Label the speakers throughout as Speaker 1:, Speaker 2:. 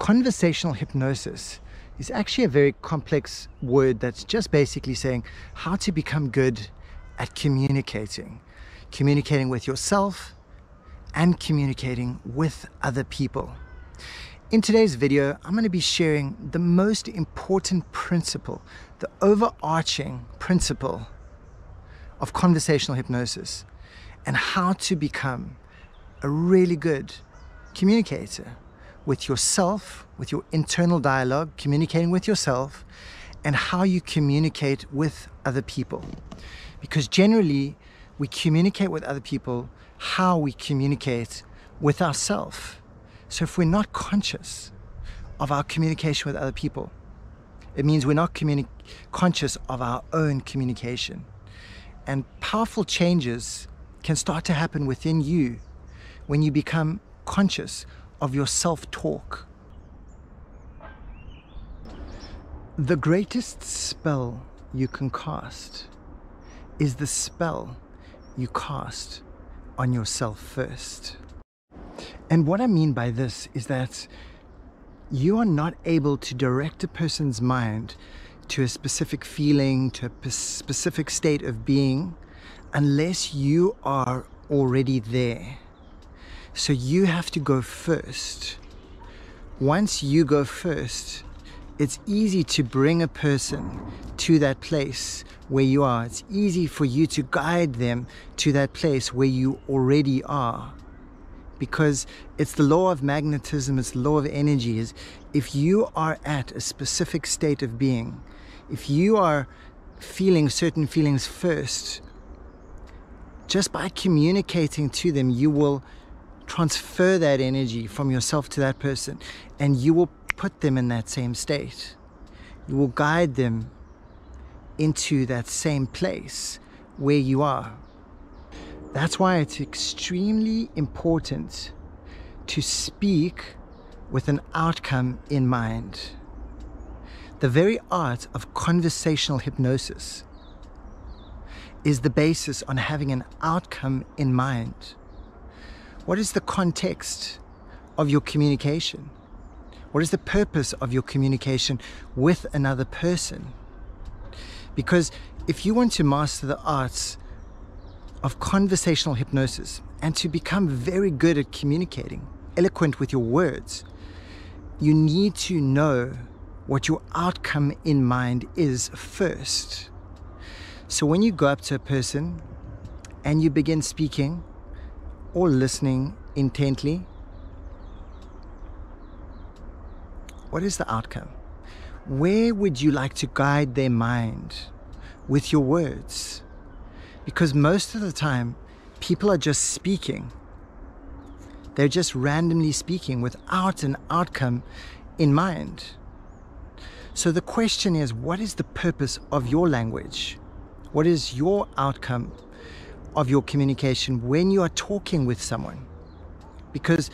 Speaker 1: Conversational hypnosis is actually a very complex word that's just basically saying how to become good at communicating with yourself and communicating with other people. In today's video, I'm going to be sharing the most important principle, the overarching principle of conversational hypnosis, and how to become a really good communicator with yourself, with your internal dialogue, communicating with yourself, and how you communicate with other people. Because generally, we communicate with other people how we communicate with ourselves. So if we're not conscious of our communication with other people, it means we're not conscious of our own communication. And powerful changes can start to happen within you when you become conscious of your self-talk. The greatest spell you can cast is the spell you cast on yourself first. And what I mean by this is that you are not able to direct a person's mind to a specific feeling, to a specific state of being, unless you are already there. So you have to go first. Once you go first, it's easy to bring a person to that place where you are. It's easy for you to guide them to that place where you already are. Because it's the law of magnetism, it's the law of energy. Is if you are at a specific state of being, if you are feeling certain feelings first, just by communicating to them, you will transfer that energy from yourself to that person, and you will put them in that same state. You will guide them into that same place where you are. That's why it's extremely important to speak with an outcome in mind. The very art of conversational hypnosis is the basis on having an outcome in mind. What is the context of your communication? What is the purpose of your communication with another person? Because if you want to master the arts of conversational hypnosis and to become very good at communicating, eloquent with your words, you need to know what your outcome in mind is first. So when you go up to a person and you begin speaking or listening intently, what is the outcome? Where would you like to guide their mind with your words? Because most of the time, people are just speaking. They're just randomly speaking without an outcome in mind. So the question is, what is the purpose of your language? What is your outcome of your communication when you are talking with someone? Because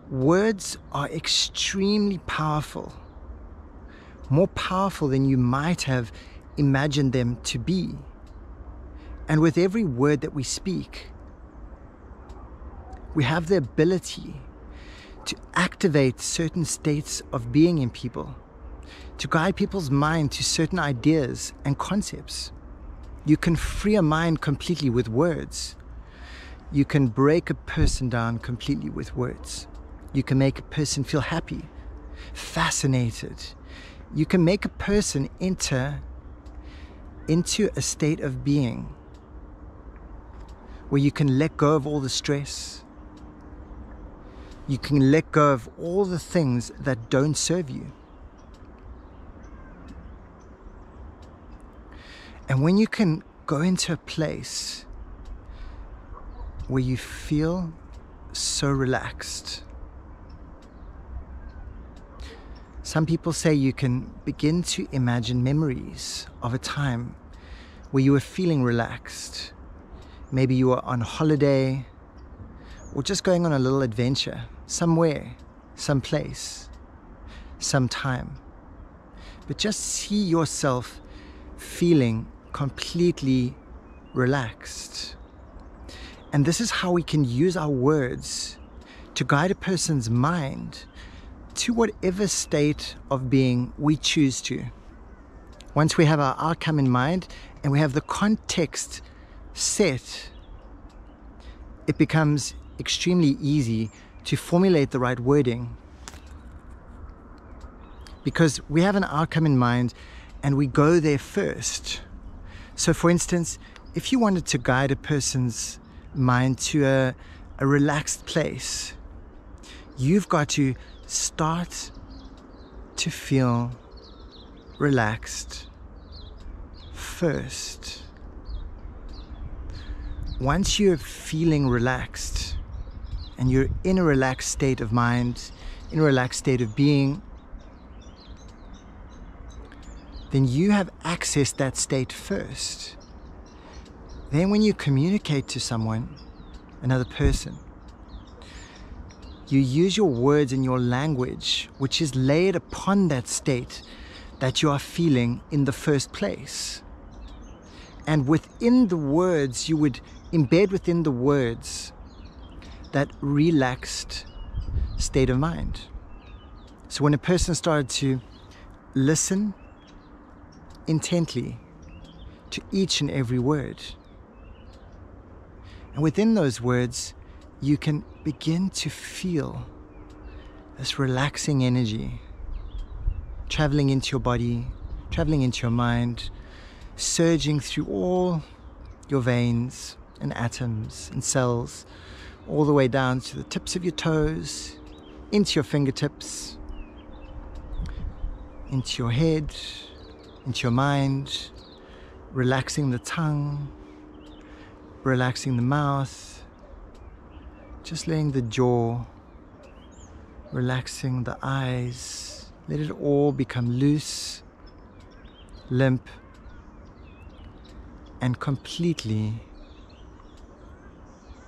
Speaker 1: words are extremely powerful, more powerful than you might have imagined them to be. And with every word that we speak, we have the ability to activate certain states of being in people, to guide people's mind to certain ideas and concepts. You can free a mind completely with words. You can break a person down completely with words. You can make a person feel happy, fascinated. You can make a person enter into a state of being where you can let go of all the stress. You can let go of all the things that don't serve you. And when you can go into a place where you feel so relaxed, some people say you can begin to imagine memories of a time where you were feeling relaxed. Maybe you were on holiday or just going on a little adventure somewhere, someplace, sometime. But just see yourself feeling completely relaxed. And this is how we can use our words to guide a person's mind to whatever state of being we choose to. Once we have our outcome in mind and we have the context set, it becomes extremely easy to formulate the right wording, because we have an outcome in mind and we go there first. So for instance, if you wanted to guide a person's mind to a relaxed place, you've got to start to feel relaxed first. Once you're feeling relaxed and you're in a relaxed state of mind, in a relaxed state of being, then you have accessed that state first. Then when you communicate to someone, another person, you use your words and your language, which is layered upon that state that you are feeling in the first place. And within the words, you would embed within the words that relaxed state of mind. So when a person started to listen intently to each and every word, and within those words, you can begin to feel this relaxing energy traveling into your body, traveling into your mind, surging through all your veins and atoms and cells, all the way down to the tips of your toes, into your fingertips, into your head, into your mind, relaxing the tongue, relaxing the mouth, just letting the jaw, relaxing the eyes, let it all become loose, limp, and completely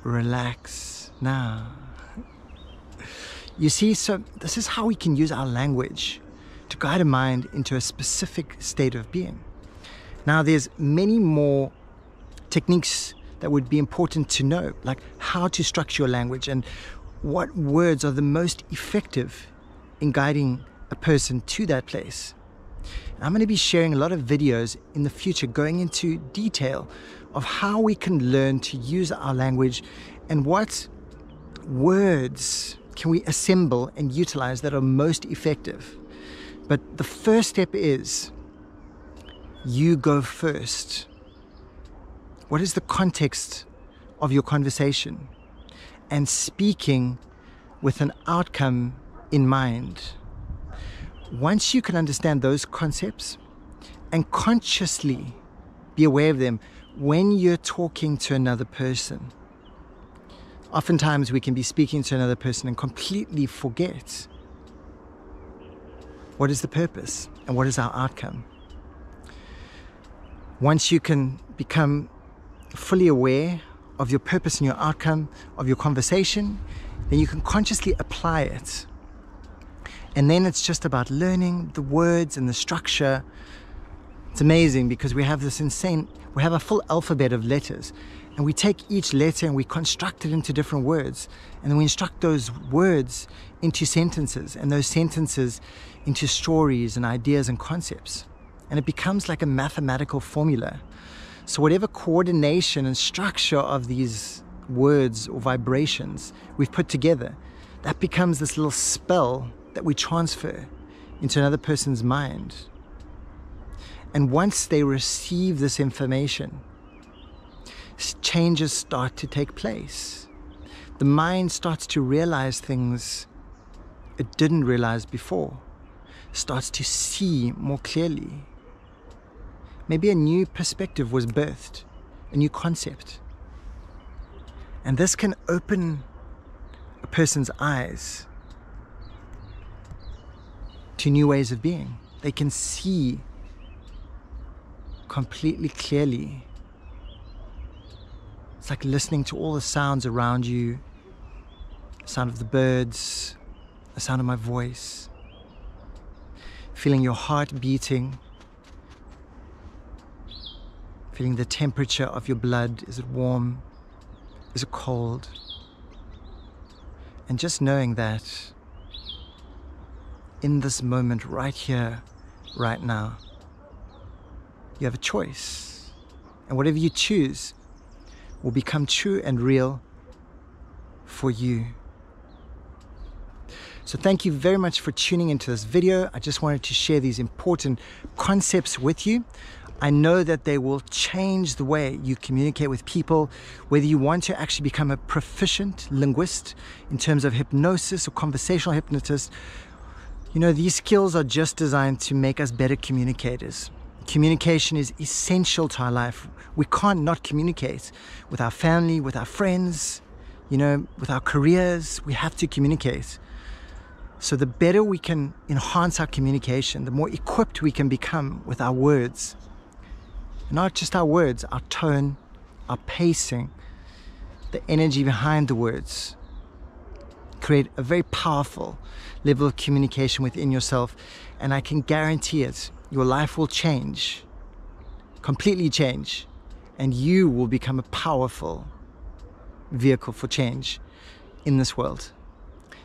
Speaker 1: relax now. You see, so this is how we can use our language to guide a mind into a specific state of being. Now, there's many more techniques that would be important to know, like how to structure your language and what words are the most effective in guiding a person to that place. And I'm going to be sharing a lot of videos in the future going into detail of how we can learn to use our language and what words can we assemble and utilize that are most effective. But the first step is you go first. What is the context of your conversation? And speaking with an outcome in mind. Once you can understand those concepts and consciously be aware of them when you're talking to another person. Oftentimes we can be speaking to another person and completely forget what is the purpose and what is our outcome. Once you can become fully aware of your purpose and your outcome of your conversation, then you can consciously apply it. And then it's just about learning the words and the structure. It's amazing because we have a full alphabet of letters, and we take each letter and we construct it into different words, and then we instruct those words into sentences, and those sentences into stories and ideas and concepts, and it becomes like a mathematical formula. So whatever coordination and structure of these words or vibrations we've put together, that becomes this little spell that we transfer into another person's mind. And once they receive this information, changes start to take place. The mind starts to realize things it didn't realize before, starts to see more clearly. Maybe a new perspective was birthed, a new concept. And this can open a person's eyes to new ways of being. They can see completely clearly. It's like listening to all the sounds around you, the sound of the birds, the sound of my voice, feeling your heart beating, feeling the temperature of your blood. Is it warm? Is it cold? And just knowing that in this moment, right here, right now. You have a choice, and whatever you choose will become true and real for you. So thank you very much for tuning into this video. I just wanted to share these important concepts with you. I know that they will change the way you communicate with people, whether you want to actually become a proficient linguist in terms of hypnosis or conversational hypnotist. You know, these skills are just designed to make us better communicators. Communication is essential to our life. We can't not communicate with our family, with our friends, you know, with our careers. We have to communicate. So the better we can enhance our communication, the more equipped we can become with our words. Not just our words, our tone, our pacing, the energy behind the words. Create a very powerful level of communication within yourself, and I can guarantee it, your life will change, completely change, and you will become a powerful vehicle for change in this world.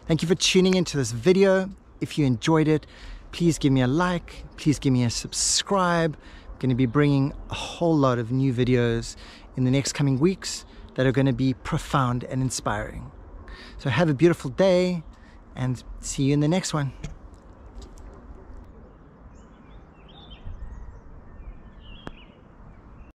Speaker 1: Thank you for tuning into this video. If you enjoyed it, please give me a like, please give me a subscribe. I'm going to be bringing a whole lot of new videos in the next coming weeks that are going to be profound and inspiring. So have a beautiful day and see you in the next one.